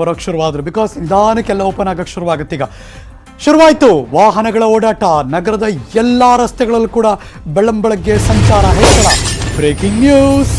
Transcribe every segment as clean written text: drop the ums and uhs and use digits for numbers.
ಬರೋಕ್ಕೆ ಶುರುವಾದ್ರು because ನಿಧಾನಕ್ಕೆಲ್ಲ open ಆಗಕ್ಕೆ ಶುರುವಾಗುತ್ತೆ. ಈಗ ಶುರುವಾಯಿತು ವಾಹನಗಳ ಓಡಾಟ. ನಗರದ ಎಲ್ಲ ರಸ್ತೆಗಳಲ್ಲೂ ಕೂಡ ಬೆಳ್ಳಂಬೆಳಗ್ಗೆ ಸಂಚಾರ ಹೆಚ್ಚಳ. Breaking news.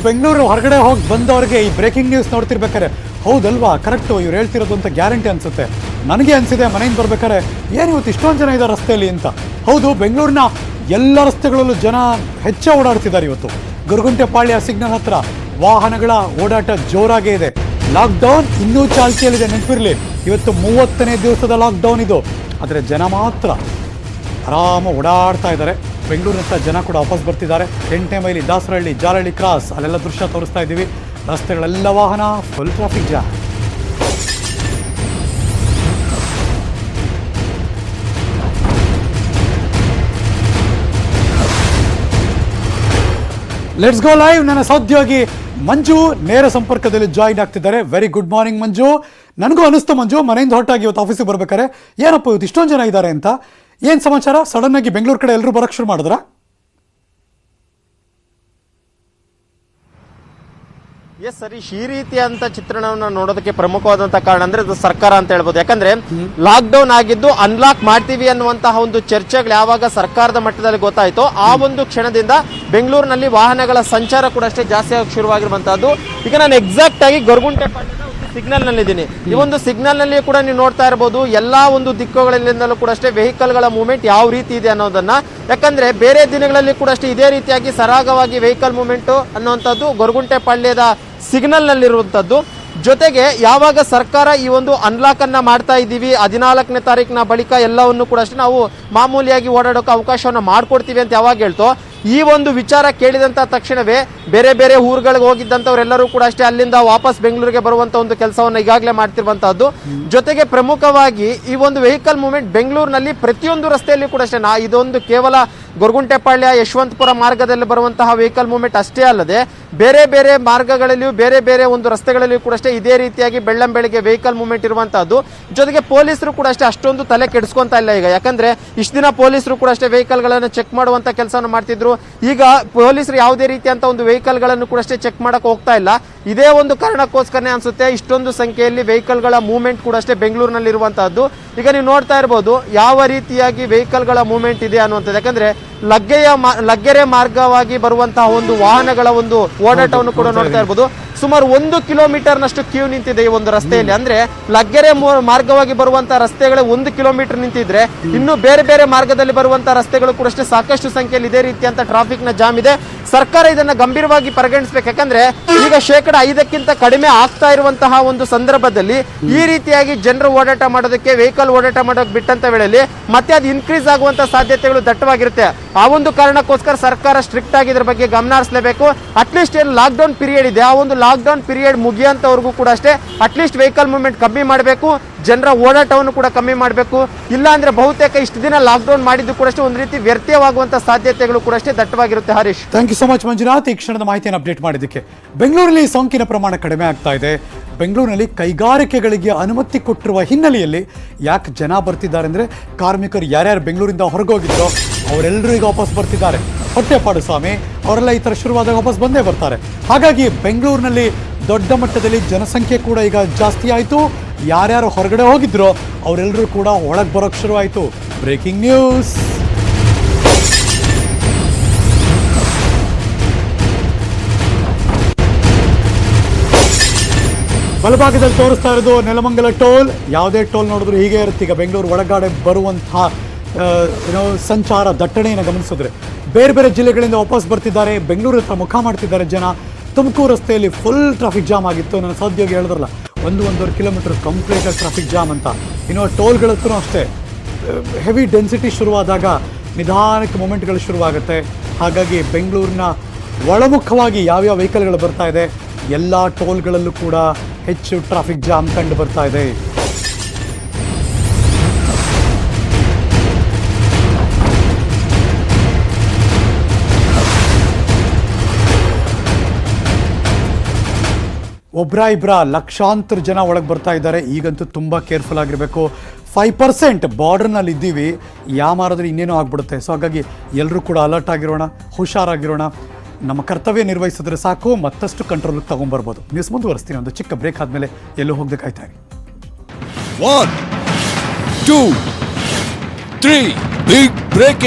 ಬೆಂಗಳೂರು ಹೊರಗಡೆ ಹೋಗಿ ಬಂದವರಿಗೆ ಈ ಬ್ರೇಕಿಂಗ್ ನ್ಯೂಸ್ ನೋಡ್ತಿರ್ಬೇಕಾರೆ ಹೌದಲ್ವಾ ಕರೆಕ್ಟು ಇವ್ರು ಹೇಳ್ತಿರೋದು ಅಂತ ಗ್ಯಾರಂಟಿ ಅನ್ಸುತ್ತೆ. ನನಗೆ ಅನಿಸಿದೆ ಮನೆಯಿಂದ ಬರ್ಬೇಕಾದ್ರೆ ಏನು ಇವತ್ತು ಇಷ್ಟೊಂದು ಜನ ಇದ್ದಾರೆ ರಸ್ತೆಯಲ್ಲಿ ಅಂತ. ಹೌದು, ಬೆಂಗಳೂರಿನ ಎಲ್ಲ ರಸ್ತೆಗಳಲ್ಲೂ ಜನ ಹೆಚ್ಚು ಓಡಾಡ್ತಿದ್ದಾರೆ. ಇವತ್ತು ಗುರುಗುಂಟೆಪಾಳ್ಯ ಸಿಗ್ನಲ್ ಹತ್ರ ವಾಹನಗಳ ಓಡಾಟ ಜೋರಾಗೇ ಇದೆ. ಲಾಕ್ಡೌನ್ ಇನ್ನೂ ಚಾಲ್ತಿಯಲ್ಲಿದೆ, ನೆನಪಿರಲಿ. ಇವತ್ತು 30ನೇ ದಿವಸದ ಲಾಕ್ಡೌನ್ ಇದು. ಆದರೆ ಜನ ಮಾತ್ರ ಆರಾಮ ಓಡಾಡ್ತಾ ಇದ್ದಾರೆ. ಬೆಂಗಳೂರಿನತ್ತ ಜನ ಕೂಡ ವಾಪಸ್ ಬರ್ತಿದ್ದಾರೆ. 8ನೇ ಮೈಲಿ, ದಾಸರಹಳ್ಳಿ, ಜಾಲಹಳ್ಳಿ ಕ್ರಾಸ್ ಅಲ್ಲೆಲ್ಲ ದೃಶ್ಯ ತೋರಿಸ್ತಾ ಇದ್ದೀವಿ. ರಸ್ತೆಗಳೆಲ್ಲ ವಾಹನ full traffic jam. Let's go live. ನನ್ನ ಸಹೋದ್ಯೋಗಿ ಮಂಜು ನೇರ ಸಂಪರ್ಕದಲ್ಲಿ ಜಾಯಿನ್ ಆಗ್ತಿದ್ದಾರೆ. ವೆರಿ ಗುಡ್ ಮಾರ್ನಿಂಗ್ ಮಂಜು. ನನಗೂ ಅನಿಸ್ತು ಮಂಜು, ಮನೆಯಿಂದ ಹೊರಟಾಗಿ ಇವತ್ತು ಆಫೀಸಿಗೆ ಬರ್ಬೇಕಾರೆ ಏನಪ್ಪ ಇವತ್ತು ಇಷ್ಟೊಂದು ಜನ ಇದ್ದಾರೆ ಅಂತ. ಏನು ಸಮಾಚಾರ? ಸಡನ್ ಆಗಿ ಬೆಂಗಳೂರು ಕಡೆ ಎಲ್ಲರೂ ಬರಕ್ಕೆ ಶುರು ಮಾಡಿದ್ರಾ? ಎಸ್ ಸರೀಶ್, ಈ ರೀತಿಯಂತ ಚಿತ್ರಣವನ್ನು ನೋಡೋದಕ್ಕೆ ಪ್ರಮುಖವಾದಂತಹ ಕಾರಣ ಅಂದ್ರೆ ಇದು ಸರ್ಕಾರ ಅಂತ ಹೇಳ್ಬೋದು. ಯಾಕಂದ್ರೆ ಲಾಕ್ ಡೌನ್ ಆಗಿದ್ದು ಅನ್ಲಾಕ್ ಮಾಡ್ತೀವಿ ಅನ್ನುವಂತಹ ಒಂದು ಚರ್ಚೆಗಳು ಯಾವಾಗ ಸರ್ಕಾರದ ಮಟ್ಟದಲ್ಲಿ ಗೊತ್ತಾಯ್ತೋ ಆ ಒಂದು ಕ್ಷಣದಿಂದ ಬೆಂಗಳೂರಿನಲ್ಲಿ ವಾಹನಗಳ ಸಂಚಾರ ಕೂಡ ಅಷ್ಟೇ ಜಾಸ್ತಿ ಆಗಿ ಶುರುವಾಗಿರುವಂತಹದ್ದು. ಈಗ ನಾನು ಎಕ್ಸಾಕ್ಟ್ ಆಗಿ ಗೊರಗುಂಟೆಪಾಳ್ಯದ ಸಿಗ್ನಲ್ ನಲ್ಲಿ ಇದ್ದೀನಿ. ಈ ಒಂದು ಸಿಗ್ನಲ್ ನಲ್ಲಿ ಕೂಡ ನೀವು ನೋಡ್ತಾ ಇರಬಹುದು ಎಲ್ಲಾ ಒಂದು ದಿಕ್ಕುಗಳಿಂದಲೂ ಕೂಡ ಅಷ್ಟೇ ವೆಹಿಕಲ್ ಗಳ ಮೂವ್ಮೆಂಟ್ ಯಾವ ರೀತಿ ಇದೆ ಅನ್ನೋದನ್ನ. ಯಾಕಂದ್ರೆ ಬೇರೆ ದಿನಗಳಲ್ಲಿ ಕೂಡ ಅಷ್ಟೇ ಇದೇ ರೀತಿಯಾಗಿ ಸರಾಗವಾಗಿ ವೆಹಿಕಲ್ ಮೂವ್ಮೆಂಟ್ ಅನ್ನುವಂಥದ್ದು ಗೊರಗುಂಟೆಪಾಳ್ಯದ ಸಿಗ್ನಲ್ ನಲ್ಲಿರುವಂತದ್ದು. ಜೊತೆಗೆ ಯಾವಾಗ ಸರ್ಕಾರ ಈ ಒಂದು ಅನ್ಲಾಕ್ ಅನ್ನ ಮಾಡ್ತಾ ಇದ್ದೀವಿ 14ನೇ ತಾರೀಕಿನ ಬಳಿಕ ಎಲ್ಲವನ್ನು ಕೂಡ ಅಷ್ಟೇ ನಾವು ಮಾಮೂಲಿಯಾಗಿ ಓಡಾಡೋಕೆ ಅವಕಾಶವನ್ನ ಮಾಡ್ಕೊಡ್ತೀವಿ ಅಂತ ಯಾವಾಗ ಹೇಳ್ತೋ ಈ ಒಂದು ವಿಚಾರ ಕೇಳಿದಂತ ತಕ್ಷಣವೇ ಬೇರೆ ಬೇರೆ ಊರುಗಳಿಗೆ ಹೋಗಿದ್ದಂಥವ್ರೆಲ್ಲರೂ ಕೂಡ ಅಷ್ಟೇ ಅಲ್ಲಿಂದ ವಾಪಸ್ ಬೆಂಗಳೂರಿಗೆ ಬರುವಂತ ಒಂದು ಕೆಲಸವನ್ನ ಈಗಾಗಲೇ ಮಾಡ್ತಿರುವಂತಹದ್ದು. ಜೊತೆಗೆ ಪ್ರಮುಖವಾಗಿ ಈ ಒಂದು ವೆಹಿಕಲ್ ಮೂವ್ಮೆಂಟ್ ಬೆಂಗಳೂರಿನಲ್ಲಿ ಪ್ರತಿಯೊಂದು ರಸ್ತೆಯಲ್ಲಿ ಕೂಡ ಅಷ್ಟೇ ಇದೊಂದು ಕೇವಲ ಗೊರಗುಂಟೆಪಾಳ್ಯ ಯಶವಂತಪುರ ಮಾರ್ಗದಲ್ಲಿ ಬರುವಂತಹ ವೆಹಿಕಲ್ ಮೂವ್ಮೆಂಟ್ ಅಷ್ಟೇ ಅಲ್ಲದೆ ಬೇರೆ ಬೇರೆ ಮಾರ್ಗಗಳಲ್ಲಿಯೂ ಬೇರೆ ಬೇರೆ ಒಂದು ರಸ್ತೆಗಳಲ್ಲಿಯೂ ಕೂಡ ಅಷ್ಟೇ ಇದೇ ರೀತಿಯಾಗಿ ಬೆಳ್ಳಂಬೆಳಿಗ್ಗೆ ವೆಹಿಕಲ್ ಮೂವ್ಮೆಂಟ್ ಇರುವಂತಹದ್ದು. ಜೊತೆಗೆ ಪೊಲೀಸರು ಕೂಡ ಅಷ್ಟೇ ಅಷ್ಟೊಂದು ತಲೆ ಕೆಡಿಸ್ಕೊಂತ ಇಲ್ಲ ಈಗ. ಯಾಕಂದ್ರೆ ಇಷ್ಟು ದಿನ ಪೊಲೀಸರು ಕೂಡ ಅಷ್ಟೇ ವೆಹಿಕಲ್ ಗಳನ್ನು ಚೆಕ್ ಮಾಡುವಂತ ಕೆಲಸವನ್ನು ಮಾಡ್ತಿದ್ರು. ಈಗ ಪೊಲೀಸರು ಯಾವುದೇ ರೀತಿಯಂತ ಒಂದು ವೆಹಿಕಲ್ ಗಳನ್ನು ಕೂಡ ಅಷ್ಟೇ ಚೆಕ್ ಮಾಡಕ್ ಹೋಗ್ತಾ ಇಲ್ಲ. ಇದೇ ಒಂದು ಕಾರಣಕ್ಕೋಸ್ಕರನೇ ಅನ್ಸುತ್ತೆ ಇಷ್ಟೊಂದು ಸಂಖ್ಯೆಯಲ್ಲಿ ವೆಹಿಕಲ್ ಗಳ ಮೂವ್ಮೆಂಟ್ ಕೂಡ ಅಷ್ಟೇ ಬೆಂಗಳೂರಿನಲ್ಲಿ ಇರುವಂತಹದ್ದು. ಈಗ ನೀವು ನೋಡ್ತಾ ಇರಬಹುದು ಯಾವ ರೀತಿಯಾಗಿ ವೆಹಿಕಲ್ ಗಳ ಮೂವ್ಮೆಂಟ್ ಇದೆ ಅನ್ನುವಂಥದ್ದು. ಯಾಕಂದ್ರೆ ಲಗ್ಗೆರೆ ಮಾರ್ಗವಾಗಿ ಬರುವಂತಹ ಒಂದು ವಾಹನಗಳ ಒಂದು ಓಡಾಟವನ್ನು ಕೂಡ ನೋಡ್ತಾ ಇರಬಹುದು. ಸುಮಾರು 1 ಕಿಲೋಮೀಟರ್ ನಷ್ಟು ಕ್ಯೂ ನಿಂತಿದೆ ಈ ಒಂದು ರಸ್ತೆಯಲ್ಲಿ. ಅಂದ್ರೆ ಲಗ್ಗೆರೆ ಮಾರ್ಗವಾಗಿ ಬರುವಂತಹ ರಸ್ತೆಗಳೇ 1 ಕಿಲೋಮೀಟರ್ ನಿಂತಿದ್ರೆ ಇನ್ನು ಬೇರೆ ಬೇರೆ ಮಾರ್ಗದಲ್ಲಿ ಬರುವಂತಹ ರಸ್ತೆಗಳು ಕೂಡ ಅಷ್ಟೇ ಸಾಕಷ್ಟು ಸಂಖ್ಯೆಯಲ್ಲಿ ಇದೇ ರೀತಿಯಂತ ಟ್ರಾಫಿಕ್ ನ ಜಾಮ್ ಇದೆ. ಸರ್ಕಾರ ಇದನ್ನ ಗಂಭೀರವಾಗಿ ಪರಿಗಣಿಸಬೇಕು. ಯಾಕಂದ್ರೆ ಈಗ 5% ಕಡಿಮೆ ಆಗ್ತಾ ಇರುವಂತಹ ಒಂದು ಸಂದರ್ಭದಲ್ಲಿ ಈ ರೀತಿಯಾಗಿ ಜನರು ಓಡಾಟ ಮಾಡೋದಕ್ಕೆ ವೆಹಿಕಲ್ ಓಡಾಟ ಮಾಡೋಕೆ ಬಿಟ್ಟಂತ ವೇಳೆಯಲ್ಲಿ ಮತ್ತೆ ಅದು ಇನ್ಕ್ರೀಸ್ ಆಗುವಂತ ಸಾಧ್ಯತೆಗಳು ದಟ್ಟವಾಗಿರುತ್ತೆ. ಆ ಒಂದು ಕಾರಣಕ್ಕೋಸ್ಕರ ಸರ್ಕಾರ ಸ್ಟ್ರಿಕ್ಟ್ ಆಗಿ ಇದ್ರ ಬಗ್ಗೆ ಗಮನ ಹರಿಸಲೇಬೇಕು. ಅಟ್ಲೀಸ್ಟ್ ಏನು ಲಾಕ್ ಡೌನ್ ಪೀರಿಯಡ್ ಇದೆ ಆ ಒಂದು ಲಾಕ್ ಡೌನ್ ಪೀರಿಯಡ್ ಮುಗಿಯಂತವರೆಗೂ ಕೂಡ ಅಷ್ಟೇ ಅಟ್ಲೀಸ್ಟ್ ವೆಹಿಕಲ್ ಮೂವ್ಮೆಂಟ್ ಕಮ್ಮಿ ಮಾಡಬೇಕು, ಜನರ ಓಡಾಟವನ್ನು ಕೂಡ ಕಮ್ಮಿ ಮಾಡಬೇಕು. ಇಲ್ಲ ಅಂದ್ರೆ ಬಹುತೇಕ ಇಷ್ಟು ದಿನ ಲಾಕ್ ಡೌನ್ ಮಾಡಿದ್ದು ಕೂಡ ಅಷ್ಟೇ ಒಂದು ರೀತಿ ವ್ಯರ್ಥವಾಗುವಂತ ಸಾಧ್ಯತೆಗಳು ಕೂಡ ಅಷ್ಟೇ ದಟ್ಟವಾಗಿರುತ್ತೆ. Harish, thank you so much Manjunath, ಈ ಕ್ಷಣದ ಮಾಹಿತಿಯನ್ನು ಅಪ್ಡೇಟ್ ಮಾಡಿದ್ದಕ್ಕೆ. ಬೆಂಗಳೂರಲ್ಲಿ ಸೋಂಕಿನ ಪ್ರಮಾಣ ಕಡಿಮೆ ಆಗ್ತಾ ಇದೆ. ಬೆಂಗಳೂರಿನಲ್ಲಿ ಕೈಗಾರಿಕೆಗಳಿಗೆ ಅನುಮತಿ ಕೊಟ್ಟಿರುವ ಹಿನ್ನೆಲೆಯಲ್ಲಿ ಯಾಕೆ ಜನ ಬರ್ತಿದ್ದಾರೆ ಅಂದರೆ ಕಾರ್ಮಿಕರು ಯಾರ್ಯಾರು ಬೆಂಗಳೂರಿಂದ ಹೊರಗೋಗಿದ್ರೋ ಅವರೆಲ್ಲರೂ ಈಗ ವಾಪಸ್ ಬರ್ತಿದ್ದಾರೆ. ಹೊಟ್ಟೆಪಾಡು ಸ್ವಾಮಿ ಅವರೆಲ್ಲ ಈ ಥರ ಶುರುವಾದಾಗ ವಾಪಸ್ ಬಂದೇ ಬರ್ತಾರೆ. ಹಾಗಾಗಿ ಬೆಂಗಳೂರಿನಲ್ಲಿ ದೊಡ್ಡ ಮಟ್ಟದಲ್ಲಿ ಜನಸಂಖ್ಯೆ ಕೂಡ ಈಗ ಜಾಸ್ತಿ ಆಯಿತು. ಯಾರ್ಯಾರು ಹೊರಗಡೆ ಹೋಗಿದ್ರೋ ಅವರೆಲ್ಲರೂ ಕೂಡ ಒಳಗೆ ಬರೋಕ್ಕೆ ಶುರುವಾಯಿತು. Breaking news. ಬಲಭಾಗದಲ್ಲಿ ತೋರಿಸ್ತಾ ಇರೋದು ನೆಲಮಂಗಲ ಟೋಲ್. ಯಾವುದೇ ಟೋಲ್ ನೋಡಿದ್ರು ಹೀಗೆ ಇರುತ್ತೆ. ಈಗ ಬೆಂಗಳೂರು ಒಳಗಡೆ ಬರುವಂತಹ ಸಂಚಾರ ದಟ್ಟಣೆಯನ್ನು ಗಮನಿಸಿದ್ರೆ ಬೇರೆ ಬೇರೆ ಜಿಲ್ಲೆಗಳಿಂದ ವಾಪಸ್ ಬರ್ತಿದ್ದಾರೆ, ಬೆಂಗಳೂರು ಹತ್ರ ಮುಖ ಮಾಡ್ತಿದ್ದಾರೆ ಜನ. ತುಮಕೂರು ರಸ್ತೆಯಲ್ಲಿ ಫುಲ್ ಟ್ರಾಫಿಕ್ ಜಾಮ್ ಆಗಿತ್ತು. ನನ್ನ ಸಹೋದ್ಯೋಗಿ ಹೇಳಿದ್ರಲ್ಲ 1-1.5 ಕಿಲೋಮೀಟರ್ ಕಂಪ್ಲೀಟ್ ಟ್ರಾಫಿಕ್ ಜಾಮ್ ಅಂತ. ಇನ್ನು ಟೋಲ್ಗಳ ಹತ್ರ ಅಷ್ಟೇ ಹೆವಿ ಡೆನ್ಸಿಟಿ ಶುರುವಾದಾಗ ನಿಧಾನಕ್ಕೆ ಮೂಮೆಂಟ್ಗಳು ಶುರುವಾಗುತ್ತೆ. ಹಾಗಾಗಿ ಬೆಂಗಳೂರಿನ ಒಳಮುಖವಾಗಿ ಯಾವ್ಯಾವ ವೆಹಿಕಲ್ಗಳು ಬರ್ತಾ ಇದೆ ಎಲ್ಲ ಟೋಲ್ಗಳಲ್ಲೂ ಕೂಡ ಹೆಚ್ಚು ಟ್ರಾಫಿಕ್ ಜಾಮ್ ಕಂಡು ಬರ್ತಾ ಇದೆ. ಒಬ್ರ ಇಬ್ರ ಲಕ್ಷಾಂತರ ಜನ ಒಳಗೆ ಬರ್ತಾ ಇದ್ದಾರೆ. ಈಗಂತೂ ತುಂಬ ಕೇರ್ಫುಲ್ ಆಗಿರಬೇಕು. 5% ಬಾರ್ಡರ್ನಲ್ಲಿ ಇದ್ದೀವಿ, ಯಾಮಾರಿದ್ರೆ ಇನ್ನೇನೋ ಆಗ್ಬಿಡುತ್ತೆ. ಸೊ ಹಾಗಾಗಿ ಎಲ್ಲರೂ ಕೂಡ ಅಲರ್ಟ್ ಆಗಿರೋಣ, ಹುಷಾರಾಗಿರೋಣ. ನಮ್ಮ ಕರ್ತವ್ಯ ನಿರ್ವಹಿಸಿದ್ರೆ ಸಾಕು, ಮತ್ತಷ್ಟು ಕಂಟ್ರೋಲಿಗೆ ತಗೊಂಡ್ಬರ್ಬೋದು. ನ್ಯೂಸ್ ಮುಂದುವರಿಸ್ತೀನಿ. ಒಂದು ಚಿಕ್ಕ ಬ್ರೇಕ್ ಆದಮೇಲೆ ಎಲ್ಲೂ ಹೋಗದೆ ಕಾಯ್ತಾ ಇರಿ. 1, 2, 3 ಬಿಗ್ ಬ್ರೇಕಿಂಗ್.